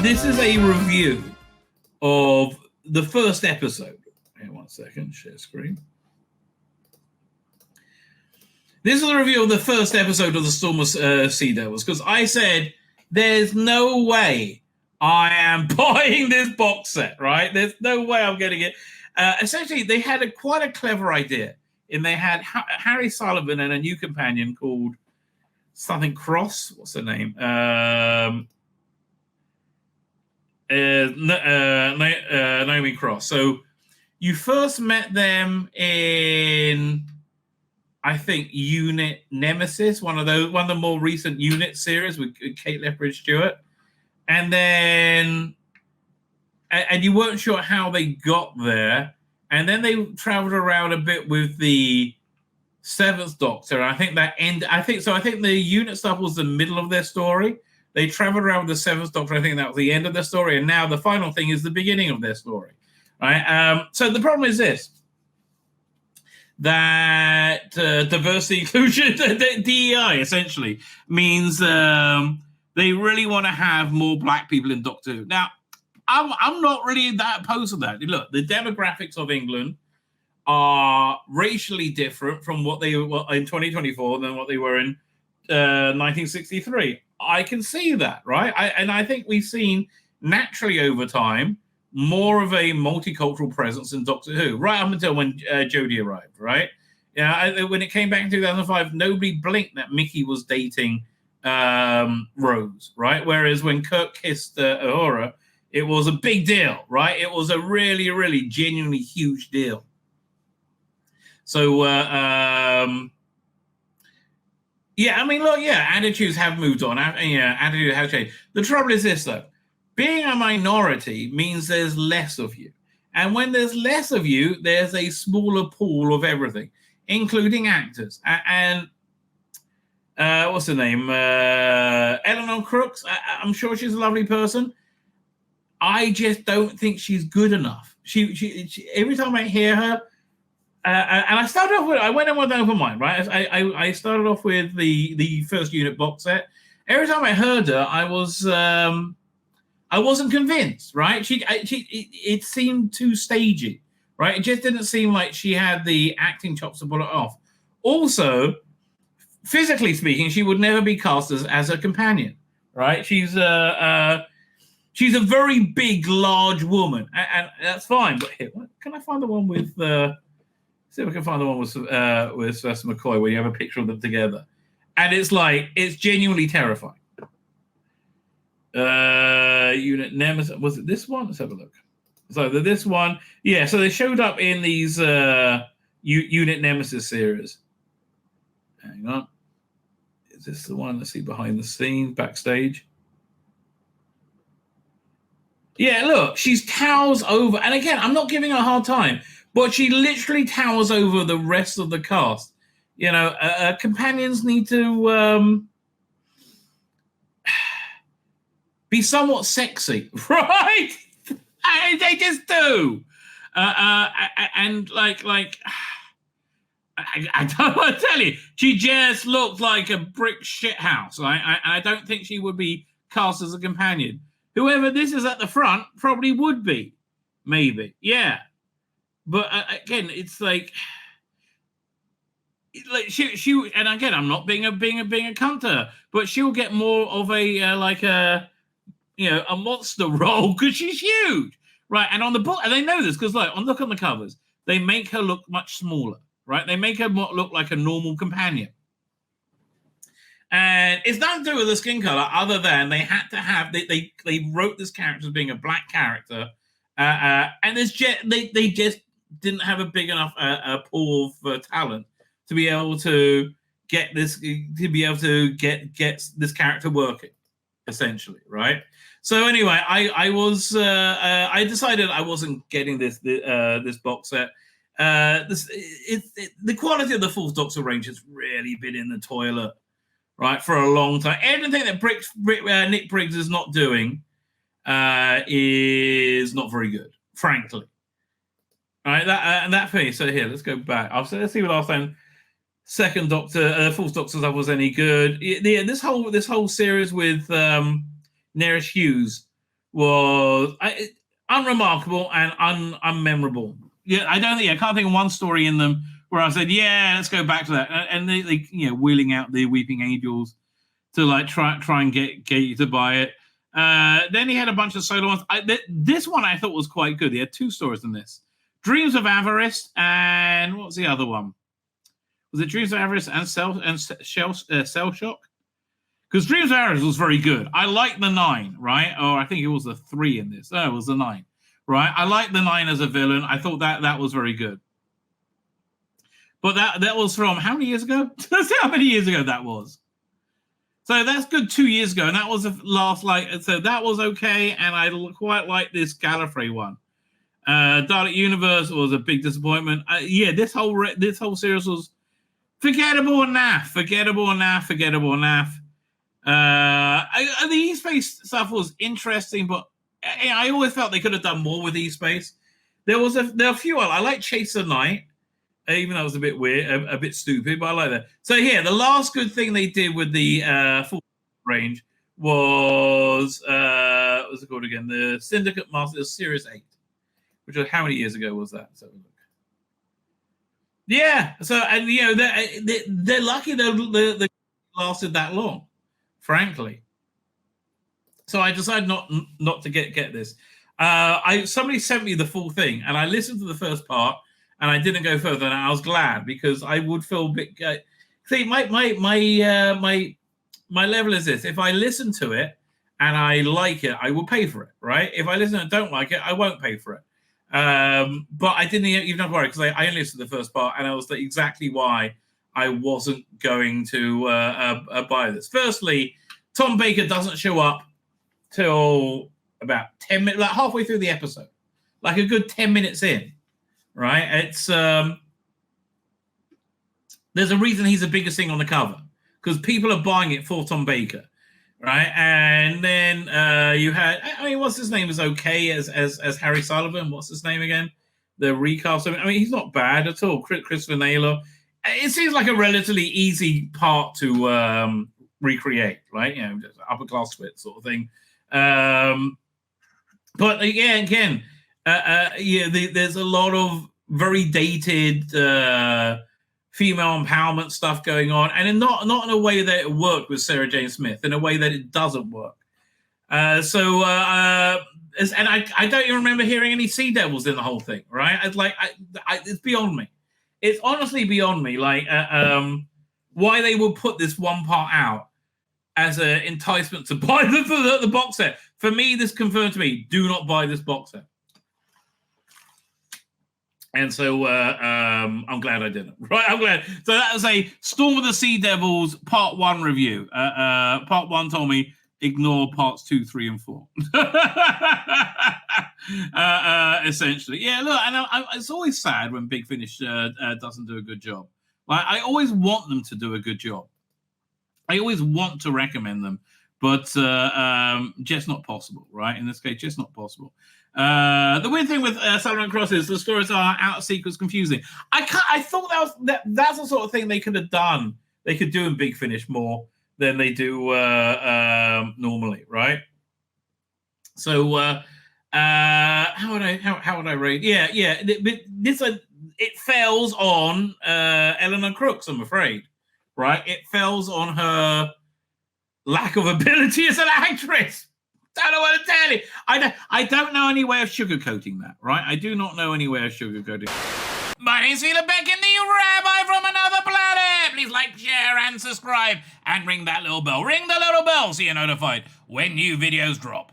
this is a review of the first episode. Hang on 1 second, share screen. This is a review of the first episode of the Storm of Sea Devils, because I said there's no way I am buying this box set, right? There's no way I'm getting it. Essentially, they had quite a clever idea. And they had Harry Sullivan and a new companion called something Cross. What's her name? Naomi Cross. So you first met them in, I think, Unit Nemesis, one of the more recent Unit series with Kate Lethbridge-Stewart. And then, and you weren't sure how they got there. And then they traveled around a bit with the Seventh Doctor. I think I think the Unit stuff was the middle of their story. They traveled around with the Seventh Doctor. I think that was the end of their story. And now the final thing is the beginning of their story. Right? So the problem is this. That diversity, inclusion, DEI, essentially, means they really want to have more black people in Doctor Who. Now, I'm not really that opposed to that. Look, the demographics of England are racially different from what they were in 2024 than what they were in 1963. I can see that, right? And I think we've seen naturally over time more of a multicultural presence in Doctor Who, right up until when Jodie arrived, right? Yeah, when it came back in 2005, nobody blinked that Mickey was dating Rose, right? Whereas when Kirk kissed Uhura, it was a big deal, right? It was a really, really genuinely huge deal. So, yeah, I mean, look, yeah, attitudes have moved on. Attitude has changed. The trouble is this, though. Being a minority means there's less of you. And when there's less of you, there's a smaller pool of everything, including actors. And what's her name? Eleanor Crooks. I'm sure she's a lovely person. I just don't think she's good enough. She every time I hear her, and I started off with, I went in with an open mind, right? I started off with the first Unit box set. Every time I heard her, I wasn't convinced, right? It seemed too stagey, right? It just didn't seem like she had the acting chops to pull it off. Also, physically speaking, she would never be cast as a companion, right? She's a very big, large woman, and that's fine. But here, can I find the one with? See if I can find the one with Sylvester McCoy where you have a picture of them together, and it's genuinely terrifying. Unit Nemesis, was it this one? Let's have a look. So this one, yeah. So they showed up in these Unit Nemesis series. Hang on, is this the one? Let's see behind the scenes, backstage. Yeah, look, she's towers over, and again, I'm not giving her a hard time, but she literally towers over the rest of the cast. You know, companions need to be somewhat sexy, right? They just do, and like I don't want to tell you, she just looks like a brick shithouse. Right? I don't think she would be cast as a companion. Whoever this is at the front probably would be, maybe, yeah. But again, it's like she and again, I'm not being a cunt to her, but she'll get more of a a monster role because she's huge, right? And on the book, and they know this because look on the covers, they make her look much smaller, right? They make her look like a normal companion. And it's nothing to do with the skin color, other than they had to have they wrote this character as being a black character, and they just didn't have a big enough pool of talent to be able to get this this character working, essentially, right? So anyway, I decided I wasn't getting this box set. The quality of the Fourth Doctor range has really been in the toilet, right, for a long time. Everything that Nick Briggs is not doing is not very good, frankly. All right, that for me. So here, let's go back. Let's see what last time Second Doctor, Fourth Doctor stuff was any good. Yeah, this whole series with Neresh Hughes was unremarkable and unmemorable. Yeah, I can't think of one story in them where I said, yeah, let's go back to that. And they wheeling out the Weeping Angels to like try and get you to buy it. Then he had a bunch of solo ones. This one I thought was quite good. He had two stories in this: Dreams of Avarice and what was the other one? Was it Dreams of Avarice and Cell Shock? Because Dreams of Avarice was very good. I liked the 9, right? Or I think it was the 3 in this. No, it was the 9, right? I liked the 9 as a villain. I thought that was very good. But that was from how many years ago? Let's see how many years ago that was. So that's good 2 years ago, and that was the last so that was okay, and I quite like this Gallifrey one. Dalek Universe was a big disappointment. This whole series was forgettable and naff. The E-Space stuff was interesting, but I always felt they could have done more with E-Space. There are a few I like Chase the Night. Even though it was a bit weird, a bit stupid, but I like that. So here, the last good thing they did with the full range was what's it called again? The Syndicate Master Series 8, which was how many years ago was that? So yeah, so and they're lucky they lasted that long, frankly. So I decided not to get this. Somebody sent me the full thing, and I listened to the first part. And I didn't go further, and I was glad because I would feel a bit. See, my level is this: if I listen to it and I like it, I will pay for it. Right? If I listen and don't like it, I won't pay for it. But I didn't even have to worry because I only listened to the first part, and that was exactly why I wasn't going to buy this. Firstly, Tom Baker doesn't show up till about 10 minutes, like halfway through the episode, like a good 10 minutes in. Right, it's there's a reason he's the biggest thing on the cover because people are buying it for Tom Baker, right? And then you had, what's his name is okay as Harry Sullivan. What's his name again? The recast. He's not bad at all. Christopher Naylor. It seems like a relatively easy part to recreate, right? Just upper class twit sort of thing. But again. There's a lot of very dated female empowerment stuff going on, and not in a way that it worked with Sarah Jane Smith, in a way that it doesn't work. And I don't even remember hearing any Sea Devils in the whole thing, right? It's beyond me. It's honestly beyond me, why they would put this one part out as an enticement to buy the box set. For me, this confirmed to me: do not buy this box set. And so I'm glad I didn't. Right, I'm glad. So that was a Storm of the Sea Devils Part 1 review. Part 1 told me ignore Parts 2, 3, and 4. Essentially. Yeah, look, and it's always sad when Big Finish doesn't do a good job. Like, I always want them to do a good job. I always want to recommend them, but just not possible, right? In this case, just not possible. The weird thing with Solomon Cross is the stories are out of sequence, confusing. I thought that's the sort of thing they could have done. They could do in Big Finish more than they do normally, right? So how would I rate? Yeah. It fails on Eleanor Crooks, I'm afraid, right? It fails on her lack of ability as an actress. Don't know what to tell you. I don't know any way of sugarcoating that, right? I do not know any way of sugarcoating. My name's Tzvi Lebetkin, the Rabbi from another planet. Please like, share, and subscribe, and ring that little bell. Ring the little bell so you're notified when new videos drop.